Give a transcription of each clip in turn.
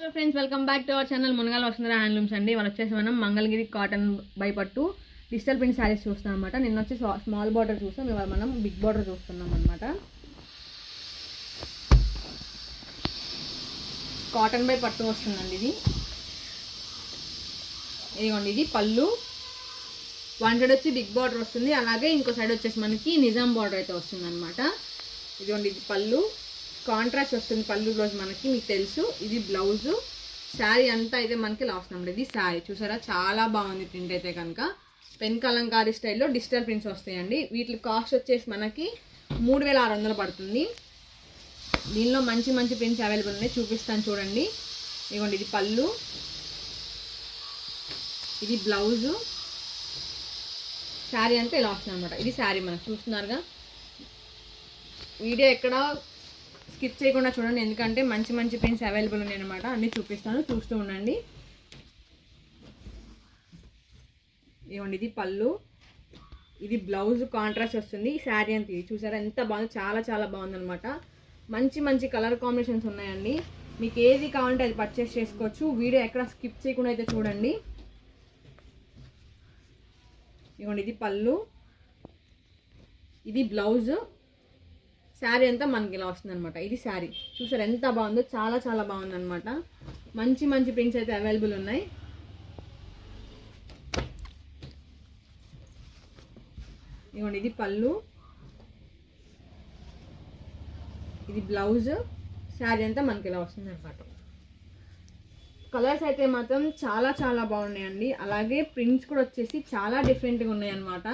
So friends, welcome back to our channel Munagala Vasundhara handlooms అండి. వాళ్ళు వచ్చేసి మనం మంగళగిరి కాటన్ బై పట్టు డిజిటల్ ప్రింట్ శారీస్ చూస్తాం అనమాట. నిన్న వచ్చి స్మాల్ బార్డర్ చూస్తాం, ఇవాళ మనం బిగ్ బార్డర్ చూస్తున్నాం అనమాట. కాటన్ బై పట్టు వస్తుందండి ఇది. ఇదిగోండి, ఇది పళ్ళు. వన్ సైడ్ వచ్చి బిగ్ బార్డర్ వస్తుంది, అలాగే ఇంకో సైడ్ వచ్చేసి మనకి నిజాం బార్డర్ అయితే వస్తుంది అనమాట. ఇదిగోండి, ఇది పళ్ళు. కాంట్రాస్ట్ వస్తుంది పళ్ళు బ్లౌజ్ మనకి, మీకు తెలుసు. ఇది బ్లౌజు. శారీ అంతా అయితే మనకి లాస్ట్ నెంబర్. ఇది శారీ చూసారా, చాలా బాగుంది ప్రింట్ అయితే కనుక. పెన్ కలంకారీ స్టైల్లో డిజిటల్ ప్రింట్స్ వస్తాయండి. వీటి కాస్ట్ వచ్చేసి మనకి 3600 పడుతుంది. దీనిలో మంచి మంచి ప్రింట్స్ అవైలబుల్ ఉన్నాయి, చూపిస్తాను చూడండి. ఇదిగోండి, ఇది పళ్ళు, ఇది బ్లౌజు. శారీ అంతా ఇలా వస్తుంది అనమాట. ఇది శారీ మనకు చూస్తున్నారుగా. వీడియో ఎక్కడ స్కిప్ చేయకుండా చూడండి, ఎందుకంటే మంచి మంచి ప్రింట్స్ అవైలబుల్ ఉన్నాయి అనమాట. అన్నీ చూపిస్తాను, చూస్తూ ఉండండి. ఇవ్వండి, ఇది పళ్ళు, ఇది బ్లౌజ్. కాంట్రాస్ట్ వస్తుంది. శారీ అంతా ఇది చూసారా ఎంత బాగుంది, చాలా చాలా బాగుంది అనమాట. మంచి మంచి కలర్ కాంబినేషన్స్ ఉన్నాయండి. మీకు ఏది కావాలంటే అది పర్చేస్ చేసుకోవచ్చు. వీడియో ఎక్కడ స్కిప్ చేయకుండా అయితే చూడండి. ఇవ్వండి, ఇది పళ్ళు, ఇది బ్లౌజ్. శారీ అంతా మనకి ఇలా వస్తుంది అనమాట. ఇది శారీ చూసారు ఎంత బాగుందో, చాలా చాలా బాగుంది అనమాట. మంచి మంచి ప్రింట్స్ అయితే అవైలబుల్ ఉన్నాయి. ఇవ్వండి, ఇది పళ్ళు, ఇది బ్లౌజ్. శారీ అంతా మనకి ఇలా వస్తుంది అనమాట. కలర్స్ అయితే మాత్రం చాలా చాలా బాగున్నాయండి. అలాగే ప్రింట్స్ కూడా వచ్చేసి చాలా డిఫరెంట్గా ఉన్నాయి అనమాట.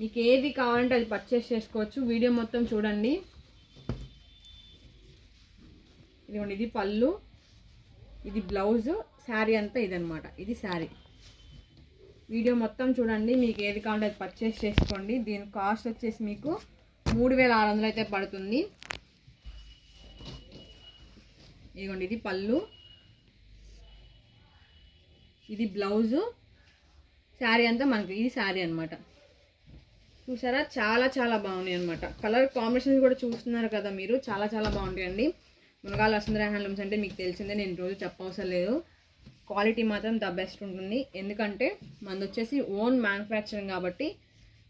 మీకు ఏది కావాలంటే అది పర్చేస్ చేసుకోవచ్చు. వీడియో మొత్తం చూడండి. ఇదిగోండి, ఇది పళ్ళు, ఇది బ్లౌజు. శారీ అంతా ఇదనమాట. ఇది శారీ. వీడియో మొత్తం చూడండి, మీకు ఏది కావాలంటే అది పర్చేస్ చేసుకోండి. దీని కాస్ట్ వచ్చేసి మీకు 3600 అయితే పడుతుంది. ఇదిగోండి, ఇది పళ్ళు, ఇది బ్లౌజు. శారీ అంతా మనకి ఇది శారీ అనమాట. చూసారా, చాలా చాలా బాగున్నాయి అనమాట. కలర్ కాంబినేషన్స్ కూడా చూస్తున్నారు కదా మీరు, చాలా చాలా బాగుంటాయండి. మునగాల వసుంధర హ్యాండ్లూమ్స్ అంటే మీకు తెలిసిందే, నేను రోజు చెప్పవసరం లేదు. క్వాలిటీ మాత్రం ద బెస్ట్ ఉంటుంది, ఎందుకంటే మనది వచ్చేసి ఓన్ మ్యానుఫ్యాక్చరింగ్ కాబట్టి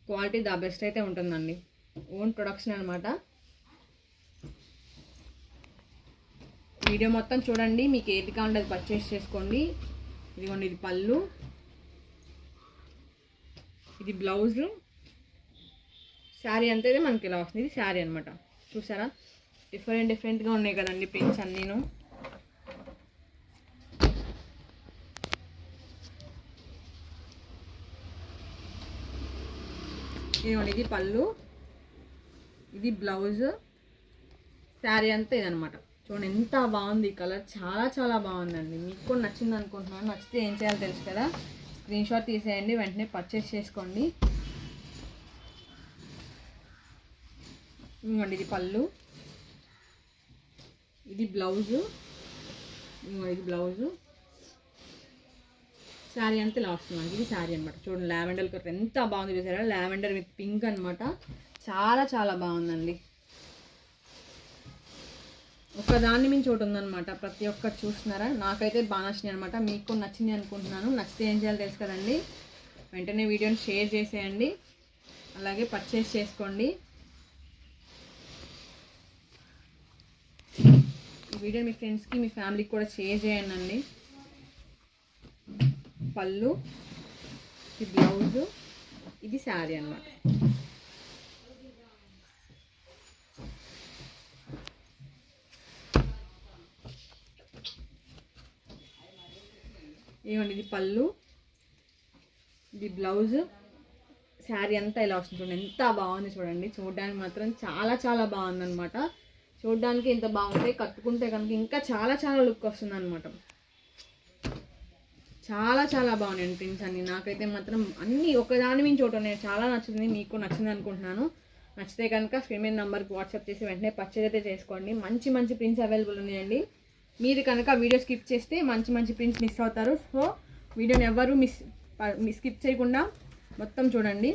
క్వాలిటీ ద బెస్ట్ అయితే ఉంటుందండి. ఓన్ ప్రొడక్షన్ అనమాట. వీడియో మొత్తం చూడండి, మీకు ఏది కావాలంటే అది పర్చేస్ చేసుకోండి. ఇదిగోండి, ఇది పళ్ళు, ఇది బ్లౌజు. శారీ అంతా అయితే మనకి ఇలా వస్తుంది. ఇది శారీ అనమాట. చూసారా, డిఫరెంట్గా ఉన్నాయి కదండి ప్రింట్స్ అన్నీను. ఇదిగోండి, ఇది పళ్ళు, ఇది బ్లౌజ్. శారీ అంతా ఇదనమాట. చూడండి ఎంత బాగుంది కలర్, చాలా చాలా బాగుందండి. మీకు కూడా నచ్చింది అనుకుంటున్నాను. నచ్చితే ఏం చేయాలో తెలుసు కదా, స్క్రీన్ షాట్ తీసేయండి, వెంటనే పర్చేస్ చేసుకోండి. ఇదిగోండి, ఇది పళ్ళు, ఇది బ్లౌజు. ఇది బ్లౌజు. శారీ అంతా ఇలా వస్తుంది. ఇది శారీ అనమాట. చూడండి, లావెండర్ కలర్ ఎంత బాగుంది చూసారా, లావెండర్ విత్ పింక్ అనమాట. చాలా చాలా బాగుందండి. ఒకదాన్ని మించి ఒకటి ఉందన్నమాట. ప్రతి ఒక్కటి చూస్తున్నారా, నాకైతే బాగా నచ్చినాయి అనమాట. మీకు నచ్చింది అనుకుంటున్నాను. నచ్చితే ఏం చేయాలో తెలుసు కదండి, వెంటనే వీడియోని షేర్ చేసేయండి, అలాగే పర్చేస్ చేసుకోండి. ఈ వీడియో మీ ఫ్రెండ్స్కి, మీ ఫ్యామిలీకి కూడా షేర్ చేయండి. పళ్ళు, ఇది బ్లౌజు, ఇది శారీ అన్నమాట. ఇవ్వండి, ఇది పళ్ళు, ఇది బ్లౌజ్. శారీ అంతా ఇలా వస్తుంది. చూడండి ఎంత బాగుంది చూడండి. చూడడానికి మాత్రం చాలా చాలా బాగుంది అనమాట. చూడడానికి ఎంత బాగుంటాయి, కట్టుకుంటే కనుక ఇంకా చాలా చాలా లుక్ వస్తుంది అనమాట. చాలా చాలా బాగున్నాయి ప్రింట్స్ అన్నీ. నాకైతే మాత్రం అన్నీ ఒకదాని మించి ఒకటి ఉన్నాయి. చాలా నచ్చుతుంది, మీకు నచ్చింది అనుకుంటున్నాను. నచ్చితే కనుక స్క్రీన్ మీద నెంబర్కి వాట్సాప్ చేసి వెంటనే పర్చేజ్ అయితే చేసుకోండి. మంచి మంచి ప్రింట్స్ అవైలబుల్ ఉన్నాయండి. మీరు కనుక వీడియో స్కిప్ చేస్తే మంచి మంచి ప్రింట్స్ మిస్ అవుతారు. సో వీడియోని ఎవరు స్కిప్ చేయకుండా మొత్తం చూడండి.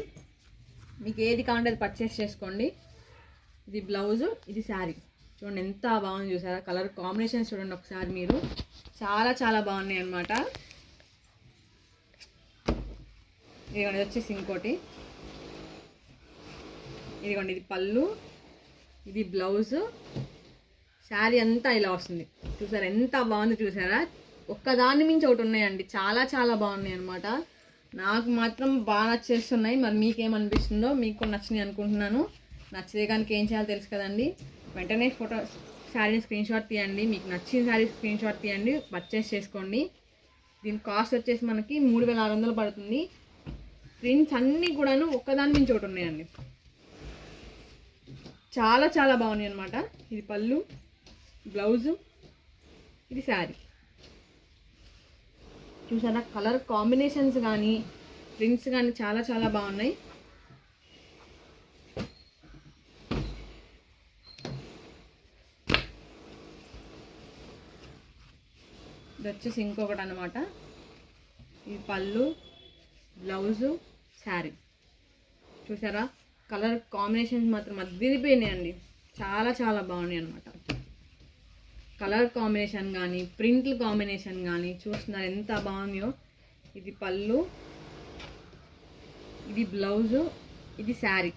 మీకు ఏది కావాలంటే అది పర్చేస్ చేసుకోండి. ఇది బ్లౌజు, ఇది శారీ. చూడండి ఎంత బాగుంది చూసారా, కలర్ కాంబినేషన్స్ చూడండి ఒకసారి మీరు, చాలా చాలా బాగున్నాయి అన్నమాట. ఇదిగోండి ఇది వచ్చేసి ఇంకోటి, ఇదిగోండి ఇది పళ్ళు, ఇది బ్లౌజు, శారీ అంతా ఇలా వస్తుంది. చూసారా ఎంత బాగుంది చూసారా, ఒక్కదాని మించి ఒకటి ఉన్నాయండి, చాలా చాలా బాగున్నాయి అనమాట. నాకు మాత్రం బాగా నచ్చేస్తున్నాయి. మరి మీకేమనిపిస్తుందో, మీకు నచ్చినాయి అనుకుంటున్నాను. నచ్చితే కనుక ఏం చేయాలో తెలుసు కదండి, వెంటనే శారీని స్క్రీన్ షాట్ తీయండి, మీకు నచ్చిన శారీ స్క్రీన్ షాట్ తీయండి, పర్చేస్ చేసుకోండి. దీని కాస్ట్ వచ్చేసి మనకి 3600 పడుతుంది. ప్రింట్స్ అన్నీ కూడాను ఒక్కదాని మించి ఒకటి ఉన్నాయండి, చాలా చాలా బాగున్నాయి అనమాట. ఇది పళ్ళు, బ్లౌజు, ఇది శారీ. చూసారా కలర్ కాంబినేషన్స్ కానీ ప్రింట్స్ కానీ చాలా చాలా బాగున్నాయి. ఇది వచ్చేసి ఇంకొకటి అనమాట, ఇది పళ్ళు, బ్లౌజు, శారీ. చూసారా కలర్ కాంబినేషన్స్ మాత్రం అదిరిపోయినాయండి, చాలా చాలా బాగున్నాయి అనమాట. కలర్ కాంబినేషన్ కానీ ప్రింట్ల కాంబినేషన్ కానీ చూస్తున్నారు ఎంత బాగుందో. ఇది పళ్ళు, ఇది బ్లౌజు, ఇది శారీ,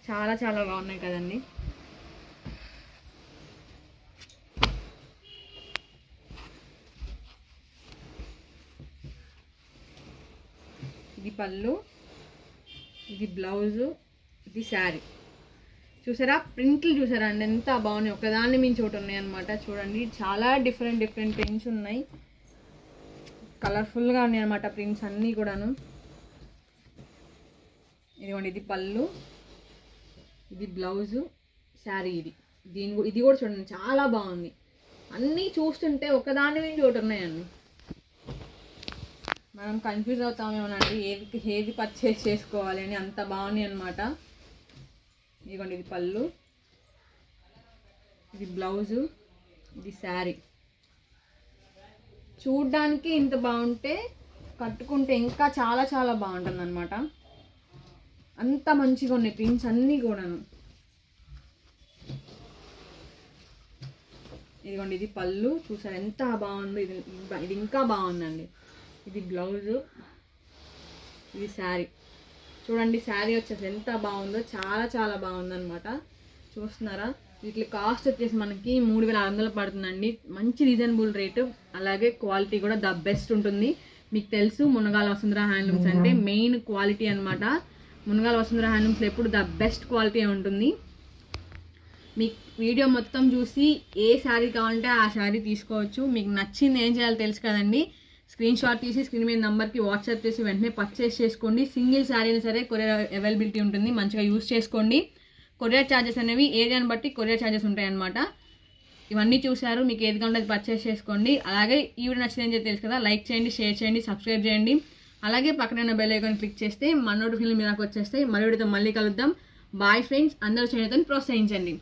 చాలా చాలా బాగున్నాయి కదండి. ఇది పళ్ళు, ఇది బ్లౌజు, ఇది శారీ. చూసారా ప్రింట్లు చూసారా అండి ఎంత బాగున్నాయి, ఒకదాన్ని మించి ఒకటి ఉన్నాయి అనమాట. చూడండి చాలా డిఫరెంట్ డిఫరెంట్ ప్రింట్స్ ఉన్నాయి, కలర్ఫుల్గా ఉన్నాయి అనమాట ప్రింట్స్ అన్నీ కూడాను. ఇదిగోండి ఇది పళ్ళు, ఇది బ్లౌజు, శారీ. ఇది కూడా చూడండి చాలా బాగుంది. అన్నీ చూస్తుంటే ఒకదాని మించి ఒకటి ఉన్నాయండి. మనం కన్ఫ్యూజ్ అవుతామేమోనండి ఏది పర్చేస్ చేసుకోవాలి అని, అంత బాగున్నాయి అనమాట. ఇదిగోండి ఇది పళ్ళు, ఇది బ్లౌజు, ఇది శారీ. చూడ్డానికి ఇంత బాగుంటే కట్టుకుంటే ఇంకా చాలా చాలా బాగుంటుంది అనమాట. అంత మంచిగా ఉన్నాయి ప్రింట్స్ అన్నీ కూడాను. ఇదిగోండి ఇది పళ్ళు, చూసారు ఎంత బాగుందో. ఇది ఇంకా బాగుందండి. ఇది బ్లౌజు, ఇది శారీ. చూడండి శారీ వచ్చేసి ఎంత బాగుందో, చాలా చాలా బాగుందన్నమాట. చూస్తున్నారా వీటి కాస్ట్ వచ్చేసి మనకి 3600 పడుతుందండి. మంచి రీజనబుల్ రేటు, అలాగే క్వాలిటీ కూడా ద బెస్ట్ ఉంటుంది. మీకు తెలుసు మునగాల వసుంధర హ్యాండ్లూమ్స్ అంటే మెయిన్ క్వాలిటీ అనమాట. మునగాల వసుంధర హ్యాండ్లూమ్స్లో ఎప్పుడు ద బెస్ట్ క్వాలిటీ ఉంటుంది. మీకు వీడియో మొత్తం చూసి ఏ శారీ కావాలంటే ఆ శారీ తీసుకోవచ్చు. మీకు నచ్చింది ఏం చేయాలో తెలుసు కదండి, స్క్రీన్ షాట్ తీసి స్క్రీన్ మీద నెంబర్కి వాట్సాప్ చేసి వెంటనే పర్చేస్ చేసుకోండి. సింగిల్ శారీ అయినా సరే కొరియర్ అవైలబిలిటీ ఉంటుంది, మంచిగా యూస్ చేసుకోండి. కొరియర్ ఛార్జెస్ అనేవి ఏరియాని బట్టి కొరియర్ ఛార్జెస్ ఉంటాయి అన్నమాట. ఇవన్నీ చూసారు, మీకు ఏది కావాలంటే అది పర్చేస్ చేసుకోండి. అలాగే ఈ వీడియో నచ్చిందని చెప్పి తెలుసు కదా, లైక్ చేయండి, షేర్ చేయండి, సబ్స్క్రైబ్ చేయండి. అలాగే పక్కన ఉన్న బెల్ ఐకాన్ క్లిక్ చేస్తే మన నోటిఫికేషన్ మీకు వచ్చేస్తే మరో వీడియోతో మళ్ళీ కలుద్దాం. బాయ్ ఫ్రెండ్స్, అందరూ చేయడం ప్రోత్సహించండి.